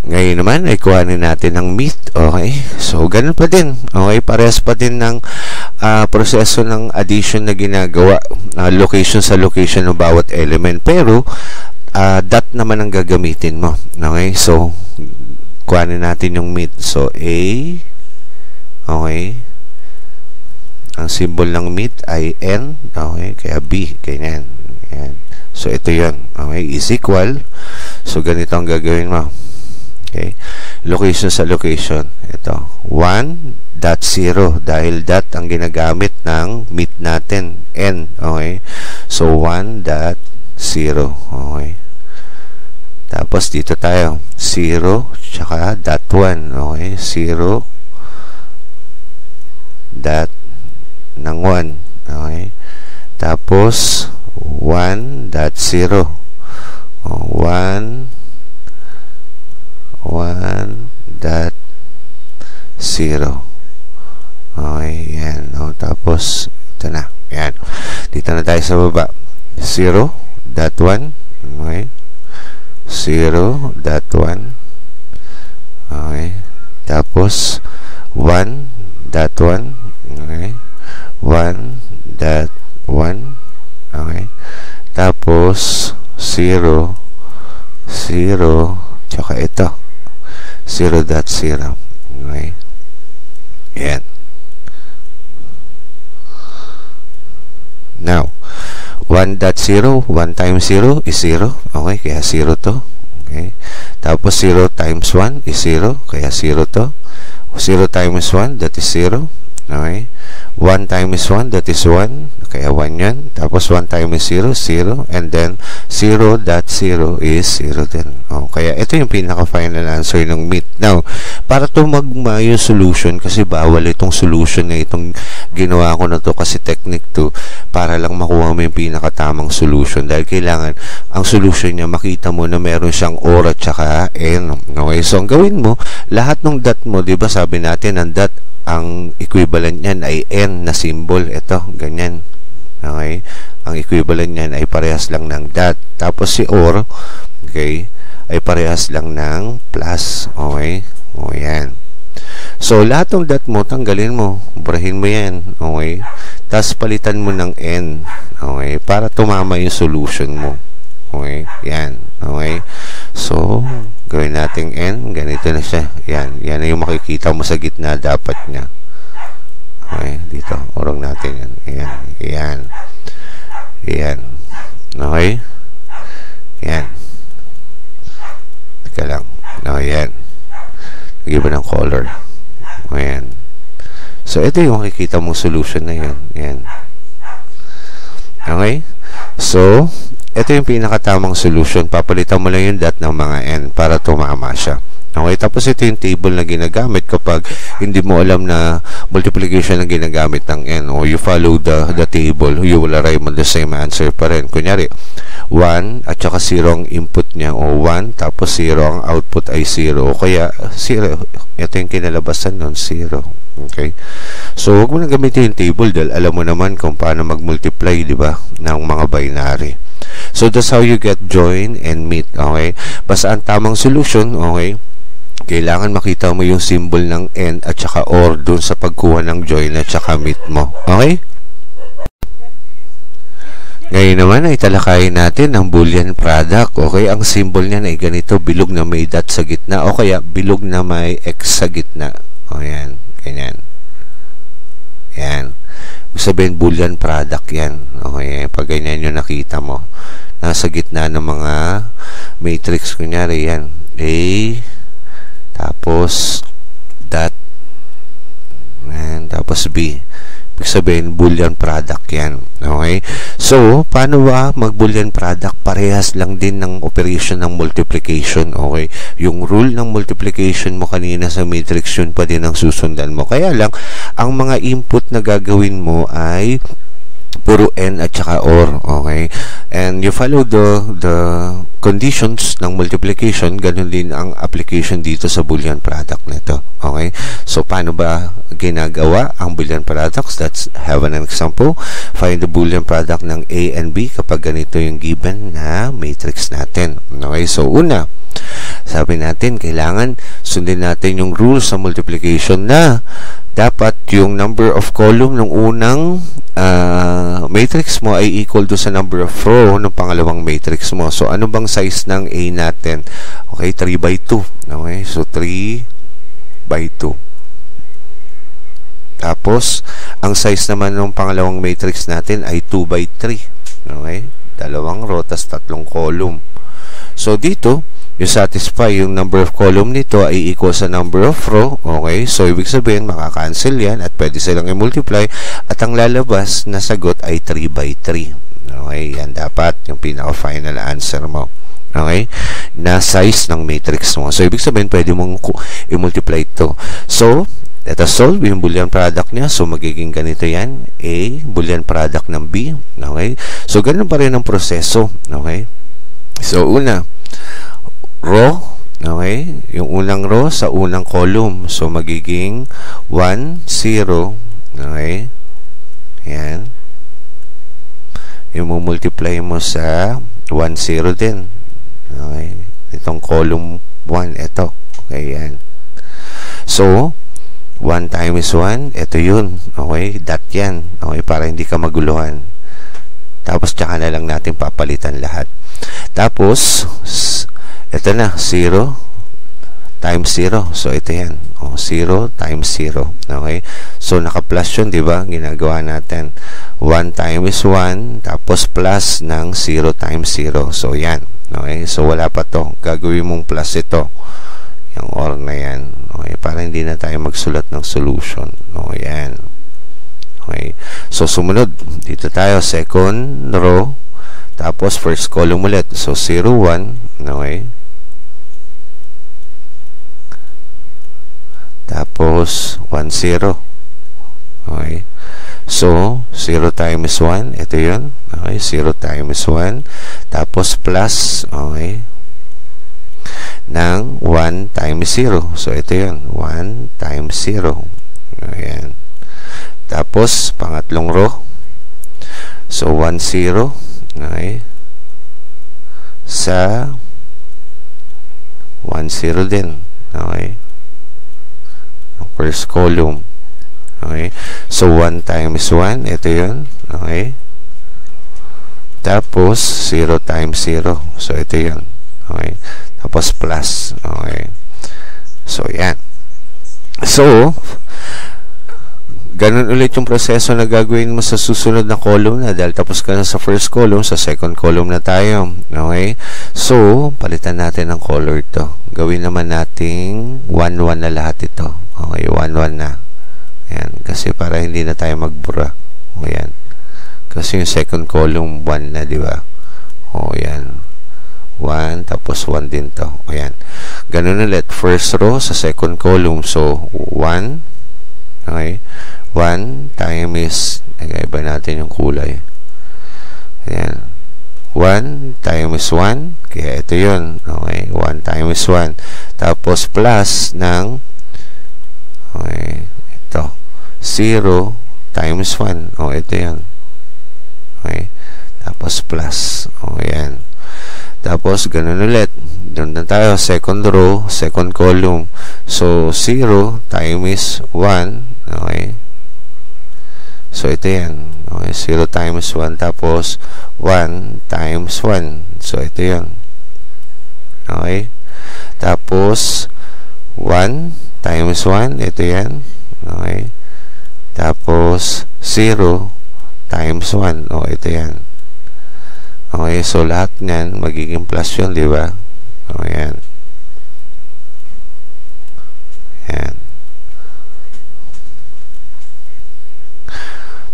Ngayon naman ay kuhanin natin ang meat. Okay, so ganun pa din. Okay, parehas pa din ng proseso ng addition na ginagawa, location sa location ng bawat element, pero dot naman ang gagamitin mo. Okay, so kuhanin natin yung meat. So A, okay, ang symbol ng meat ay N. Okay, kaya B, ganyan. Ayan. So ito yun. Okay, is equal. So ganito ang gagawin mo. Okay, location sa location. Ito 1.0 dahil dot ang ginagamit ng meat natin, N. Okay, so 1.0. Okay, tapos dito tayo 0 tsaka dot 1. Okay, 0 dot ng 1. Okay, tapos 1.0. 1.0. Okay, yan. Tapos ito na, yan. Dito na tayo sa baba. 0.1. Okay, 0.1. Okay, tapos 1.1. Okay, 1.1. Okay, tapos 0, 0, tsaka ito 0.0. Okay, yan. Now 1.0, 1 times 0 is 0. Okay, kaya 0 to. Okay, tapos 0 times 1 is 0, kaya 0 to. 0 times 1, that is 0. Okay, 1 times 1, that is 1, kaya 1 yan. Tapos 1 times 0, 0, and then 0.0 is 0 din. Kaya ito yung pinaka-final answer ng meat. Now, para tumagma yung solution, kasi bawal itong solution na itong ginawa ko na to kasi technique to, para lang makuha mo yung pinaka-tamang solution. Dahil kailangan, ang solution niya, makita mo na meron siyang or at saka n. Okay, so ang gawin mo, lahat ng dot mo, di ba sabi natin, ang dot, ang equivalent niyan ay n na symbol. Ito, ganyan. Okay, ang equivalent niyan ay parehas lang ng dot. Tapos si or, okay, ay parehas lang ng plus. Okay, o yan. So lahat ng dot mo, tanggalin mo, burahin mo yan. Okay, tapos palitan mo ng n. Okay, para tumama yung solution mo. Okay, yan. Okay, so gawin natin n, ganito na siya. Yan, yan yung makikita mo sa gitna dapat niya. Okay, dito, orong natin yan. Yan, yan. Yan. Okay, yan. Teka lang. Okay, yan. Nag-iba ng color. Ayan. So ito yung makikita mong solution na yun. Yan. Okay, so ito yung pinakatamang solution. Papalitan mo lang yung dot ng mga n para tumama siya. Okay, tapos ito yung table na ginagamit kapag hindi mo alam na multiplication ang ginagamit ng n, o you follow the table, you will arrive on the same answer pa rin. Kunyari 1 at saka 0 ang input niya, o 1 tapos 0 ang output ay 0, o kaya 0, ito yung kinalabasan nun, 0. Okay, so huwag mo na gamitin yung table dahil alam mo naman kung paano mag-multiply, di ba, ng mga binary. So that's how you get join and meet. Okay, basta ang tamang solution, okay, kailangan makita mo yung symbol ng n at saka or dun sa pagkuha ng join at saka meet mo. Okay, ngayon naman ay talakayin natin ang Boolean product. Okay, ang symbol niya ay ganito, bilog na may dot sa gitna, o kaya bilog na may x sa gitna. O yan, ganyan. Yan, sabihin Boolean product yan. Okay, pag ganyan yung nakita mo nasa gitna ng mga matrix, kunyari yan A, tapos dot, and tapos B, ibig sabihin Boolean product yan. Okay, so paano ba mag Boolean product? Parehas lang din ng operation ng multiplication. Okay, yung rule ng multiplication mo kanina sa matrix, yun pa din ang susundan mo, kaya lang ang mga input na gagawin mo ay puro n at saka or. Okay, and you follow the conditions ng multiplication. Ganun din ang application dito sa Boolean product nito. Okay, so paano ba ginagawa ang Boolean products? Let's have an example. Find the Boolean product ng A and B kapag ganito yung given na matrix natin. Okay, so una, Sabi natin, kailangan sundin natin yung rules sa multiplication na dapat yung number of column ng unang matrix mo ay equal to sa number of row ng pangalawang matrix mo. So, ano bang size ng A natin? Okay, 3 by 2. Okay, so 3 by 2. Tapos, ang size naman ng pangalawang matrix natin ay 2 by 3. Okay, dalawang row, tas 3 column. So, dito, yung satisfy yung number of column nito ay equal sa number of row. Okay, so ibig sabihin makakancel yan at pwede silang i-multiply at ang lalabas na sagot ay 3 by 3. Okay, yan dapat yung pinaka-final answer mo. Okay, na size ng matrix mo. So ibig sabihin pwede mong i-multiply ito. So let us solve yung Boolean product niya. So magiging ganito yan, A Boolean product ng B. Okay, so ganun pa rin ang proseso. Okay, so una, row, okay? Yung unang row sa unang column. So, magiging 1, 0, okay? Yan. Yung multiply mo sa 1, 0 din. Okay? Itong column 1, ito. Okay, yan. So, 1 times 1, ito yun. Okay? Dot yan. Okay? Para hindi ka maguluhan. Tapos, tsaka na lang natin papalitan lahat. Tapos, ito na, 0 times 0. So, ito yan. 0 times 0. Okay? So, naka-plus yun, di ba? Ginagawa natin. 1 times 1, tapos plus ng 0 times 0. So, yan. Okay? So, wala pa to. Gagawin mong plus ito. Yung or na yan. Okay? Para hindi na tayo magsulat ng solution. Okay, yan. Okay? So, sumunod. Dito tayo. Second row. Tapos, first column ulit. So, 0, 1. Okay? Tapos, 1, 0. Okay? So, 0 times 1. Ito yun. Okay? 0 times 1. Tapos, plus. Okay? Ng 1 times 0. So, ito yun. 1 times 0. Ayan. Tapos, pangatlong row. So, 1, 0. Okay? Sa 1, 0 din. Okay? First column. Okay? So, 1 times 1. Ito yun. Okay? Tapos, 0 times 0. So, ito yun. Okay? Tapos, plus. Okay? So, yan. So, ganun ulit yung proseso na gagawin mo sa susunod na column na dahil tapos ka na sa first column, sa second column na tayo. Okay? So, palitan natin ang color to. Gawin naman nating 1-1 na lahat ito. Okay, 1-1 na. Ayan, kasi para hindi na tayo magbura. O, yan. Kasi yung second column, 1 na, di ba? O, yan. 1, tapos 1 din to. O, yan. Ganun ulit. First row sa second column. So, 1. Okay. 1 times, nag-iba natin yung kulay. Ayan. 1 times 1. Kaya ito yun. Okay. 1 times 1. Tapos, plus ng okay, ito 0 times 1. O, ito yan. Okay. Tapos plus. O, yan. Tapos, ganun ulit. Doon na tayo. Second row, second column. So, 0 times 1. Okay. So, ito yan. Okay. 0 times 1. Tapos, 1 times 1. So, ito yan. Okay. Tapos, 1 times 1, ito yan. Okay. Tapos, 0 times 1. O, ito yan. Okay, so lahat niyan magiging plus yun, di ba? O, yan. Yan.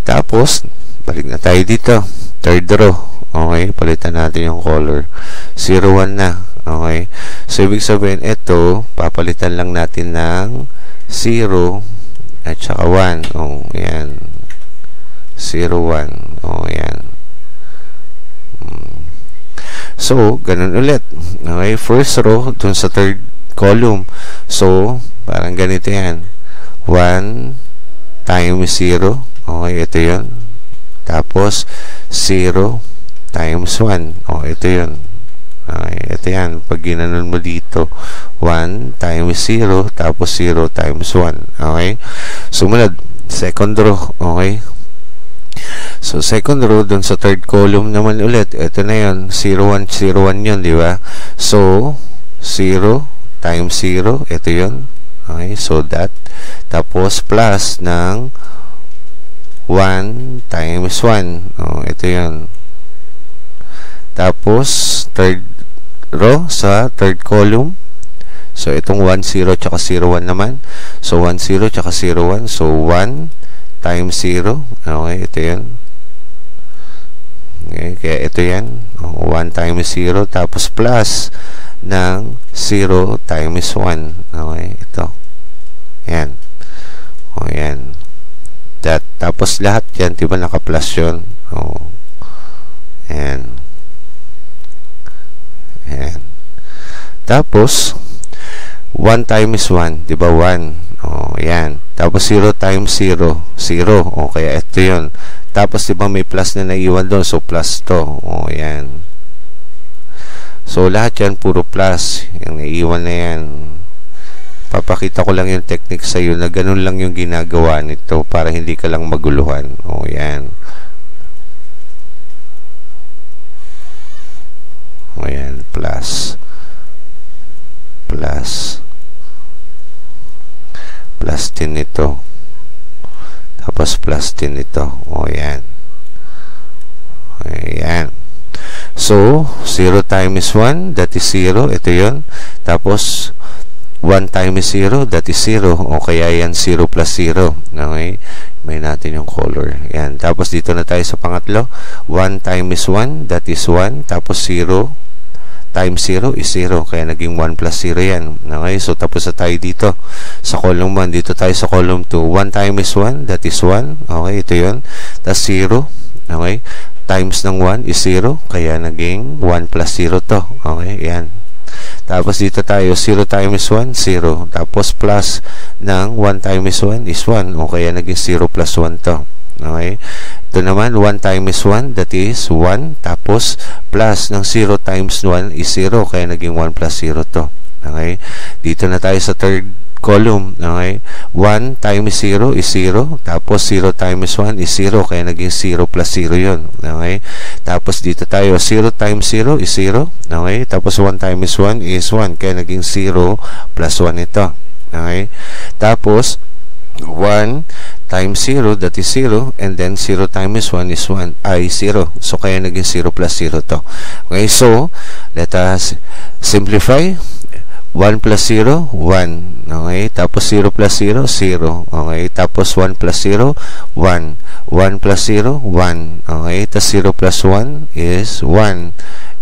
Tapos, balik na tayo dito. Third row. Okay, palitan natin yung color. 0, 1 na. Okay. So, ibig sabihin, ito, papalitan lang natin ng 0 at saka 1. O, yan. 0, 1. O, yan. So, ganun ulit. Okay. First row, dun sa third column. So, parang ganito yan. 1 times 0. Okay, ito yun. Tapos, 0 times 1. O, ito yun. Okay, ito yan. Pag ginanon mo dito, 1 times 0, tapos 0 times 1. Okay? Sumunod, second row. Okay? So, second row, dun sa third column naman ulit. Ito na yun. 0, 1, 0, 1 yun, di ba? So, 0 times 0. Ito yun. Okay? So, that. Tapos, plus ng 1 times 1. Oh, ito yun. Tapos, third row sa third column. So, itong 1, 0, tsaka 0, 1 naman. So, 1, 0, tsaka 0, 1. So, 1 times 0. Okay, ito yun. Okay, kaya ito yan. 1 times 0. Tapos, plus ng 0 times 1. Okay, ito. Yan. O, yan. That. Tapos, lahat yan. Diba naka-plus yun? O, yan. Ayan. Tapos, 1 times 1, di ba 1? O, ayan. Tapos, 0 times 0, 0. O, kaya ito yun. Tapos, di ba may plus na naiwan doon? So, plus to. O, ayan. So, lahat yan, puro plus. Yung naiwan na yan. Papakita ko lang yung technique sa'yo na ganun lang yung ginagawa nito para hindi ka lang maguluhan. O, ayan. O yan, plus din ito, tapos plus din ito. O yan. Ayan. So 0 times 1, that is 0. Ito yun. Tapos 1 times 0, that is 0. O kaya yan 0 plus 0. Okay, may natin yung color. Yan. Tapos dito na tayo sa pangatlo. 1 times 1, that is 1. Tapos 0 times 0 is 0. Kaya naging 1 plus 0 yan. Okay, so tapos na tayo dito sa column 1. Dito tayo sa column 2. 1 times 1, that is 1. Okay, ito yun. Tapos 0. Okay, times ng 1 is 0. Kaya naging 1 plus 0 to. Okay, yan. Tapos dito tayo, 0 times 1, 0. Tapos plus ng 1 times 1 is 1. O kaya naging 0 plus 1 to. Okay. Ito naman, 1 times 1, that is 1. Tapos plus ng 0 times 1 is 0. Kaya naging 1 plus 0 to. Okay. Dito na tayo sa third column. Okay. 1 times 0 is 0. Tapos 0 times 1 is 0. Kaya naging 0 plus 0 yun. Okay. Tapos dito tayo, 0 times 0 is 0. Okay. Tapos 1 times 1 is 1. Kaya naging 0 plus 1 ito. Okay. Tapos 1 times 0, that is 0. And then 0 times 1 is 1. Ay, 0. So, kaya naging 0 plus 0 to. Okay. So, let us simplify. 1 plus 0, 1. Okay. Tapos 0 plus 0, 0. Okay. Tapos 1 plus 0, 1. 1 plus 0, 1. Okay. Tapos 0 plus 1 is 1.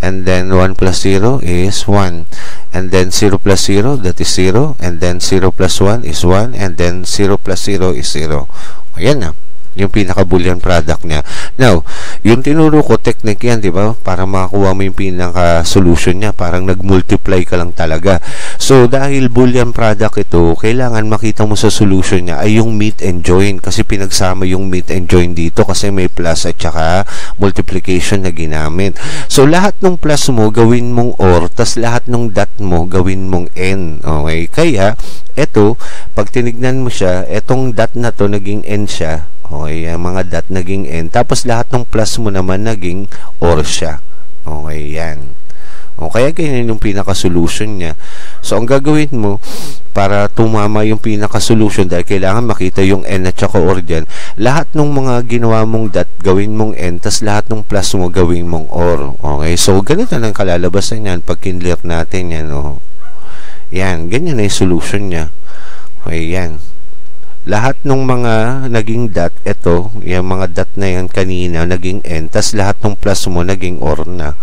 And then 1 plus 0 is 1. And then 0 plus 0, that is 0. And then 0 plus 1 is 1. And then 0 plus 0 is 0. Ayan na. Yung pinaka-boolean product niya. Now, yung tinuro ko, technique yan, di ba? Para makakuha mo yung pinaka-solution niya. Parang nag-multiply ka lang talaga. So, dahil boolean product ito, kailangan makita mo sa solution niya ay yung meet and join. Kasi pinagsama yung meet and join dito kasi may plus at saka multiplication na ginamit. So, lahat ng plus mo, gawin mong or, tas lahat ng dot mo, gawin mong n. Okay? Kaya, eto, pag tinignan mo siya, etong dot na to, naging n siya. Okay, yung mga dot naging n. Tapos lahat ng plus mo naman naging or siya. Okay, yan. O, kaya ganyan yung pinaka-solution niya. So, ang gagawin mo para tumama yung pinaka-solution dahil kailangan makita yung n at saka or dyan, lahat ng mga ginawa mong dot, gawin mong n, tas lahat ng plus mo, gawin mong or. Okay, so, ganito lang kalalabasan yan pag kinlear natin yan. O. Yan, ganyan na yung solution niya. Okay, yan. Lahat ng mga naging dot, ito, yung mga dot na yan kanina, naging n, tas lahat ng plus mo, naging or na.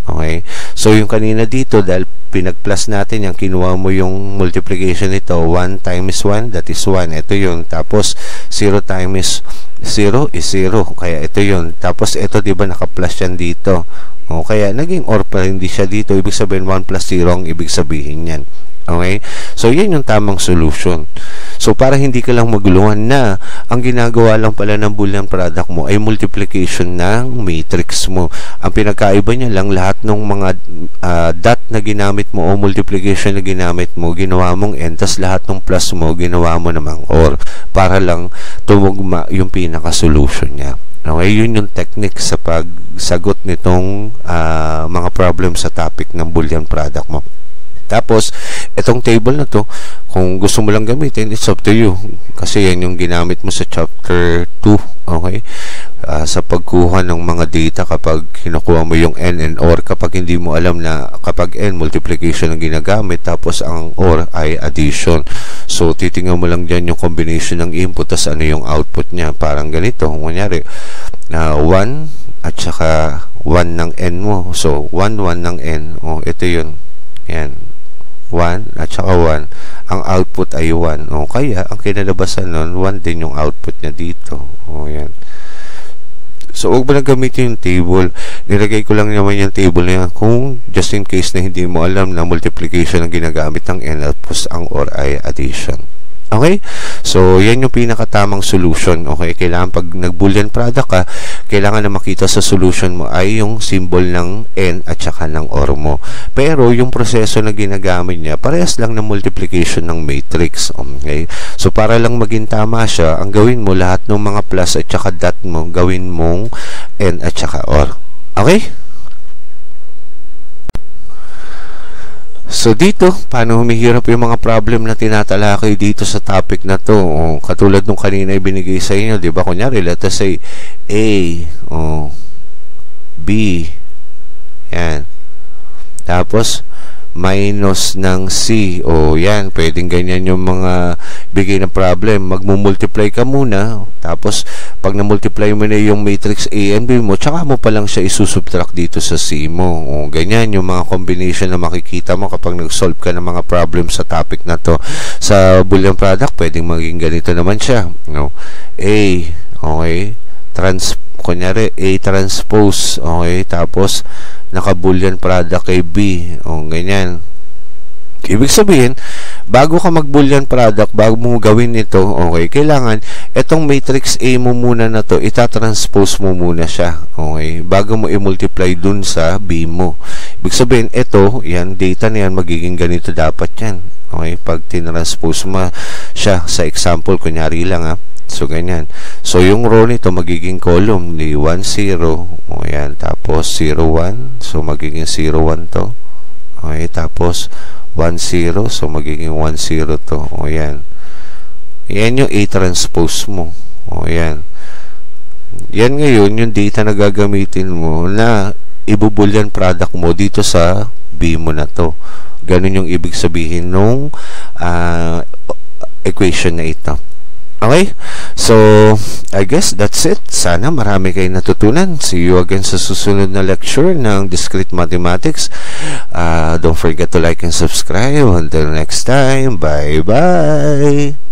Okay? So, yung kanina dito, dahil pinag-plus natin, yung kinuha mo yung multiplication nito, 1 times 1, that is 1. Ito yun. Tapos, 0 times 0 is 0. Kaya ito yun. Tapos, ito, diba, naka-plus yan dito. O, kaya, naging or pa hindi siya dito. Ibig sabihin, 1 plus 0 ang ibig sabihin yan. Okay? So, yan yung tamang solution. So, para hindi ka lang maguluhan na ang ginagawa lang pala ng Boolean product mo ay multiplication ng matrix mo. Ang pinagkaiba niya lang, lahat ng mga dot na ginamit mo o multiplication na ginamit mo, ginawa mong n, tas lahat ng plus mo, ginawa mo namang or, para lang tumugma yung pinaka-solution niya. Okay, yun yung technique sa pagsagot nitong mga problem sa topic ng Boolean product mo. Tapos, itong table na to, kung gusto mo lang gamitin, it's up to you. Kasi yan yung ginamit mo sa chapter 2, okay? Sa pagkuha ng mga data kapag kinukuha mo yung n and or, kapag hindi mo alam na kapag n, multiplication ang ginagamit, tapos ang or ay addition. So, titingnan mo lang dyan yung combination ng input, tas ano yung output niya. Parang ganito, kunyari, 1 at saka 1 ng n mo. So, 1 ng n. O, ito yun. Yan. 1 at saka 1, ang output ay 1. O kaya, ang kinalabasan nun, 1 din yung output niya dito. O yan. So, huwag mo na gamitin yung table. Nilagay ko lang naman yung table na yan kung just in case na hindi mo alam na multiplication ang ginagamit ng n at plus ang or ay addition. Okay? So, yan yung pinakatamang solution. Okay? Kailangan pag nag-Boolean product ka, kailangan na makita sa solution mo ay yung symbol ng n at saka ng or mo. Pero, yung proseso na ginagamit niya, parehas lang ng multiplication ng matrix. Okay? So, para lang maging tama siya, ang gawin mo, lahat ng mga plus at saka dot mo, gawin mong n at saka or. Okay? So, dito, paano humihirap yung mga problem na tinatalakay dito sa topic na to? O, katulad nung kanina ibinigay sa inyo, di ba? Kunyari, let us say, A, o, B, yan. Tapos, minus ng C, o yan, pwedeng ganyan yung mga bigay ng problem. Magmumultiply ka muna, tapos, pag na-multiply mo na yung matrix A and B mo, tsaka mo pa lang siya isusubtract dito sa C mo. O, ganyan yung mga combination na makikita mo kapag nag-solve ka ng mga problem sa topic na to. Sa Boolean product, pwedeng maging ganito naman siya. No? A, okay, kunyari, A transpose, okay, tapos, naka-Boolean product kay B, o, ganyan. Ibig sabihin, bago ka mag-Boolean product, bago mo gawin ito, okay, kailangan, itong matrix A mo muna na to, itatranspose mo muna siya, okay, bago mo i-multiply dun sa B mo. Ibig sabihin, ito, yan, data na yan, magiging ganito dapat yan, okay, pag tinranspose mo siya, sa example, kunyari lang, ha. So, ganyan. So, yung row nito magiging column ni 1, 0. O, yan. Tapos, 0, 1. So, magiging 0, 1 to. Okay. Tapos, 1, 0. So, magiging 1, 0 to. O, yan. Yan yung A transpose mo. O, yan. Yan ngayon, yung data na gagamitin mo na ibu-Boolean product mo dito sa B mo na to. Ganun yung ibig sabihin nung equation na ito. Okay? So, I guess that's it. Sana marami kayong natutunan. See you again sa susunod na lecture ng Discrete Mathematics. Don't forget to like and subscribe. Until next time, bye-bye!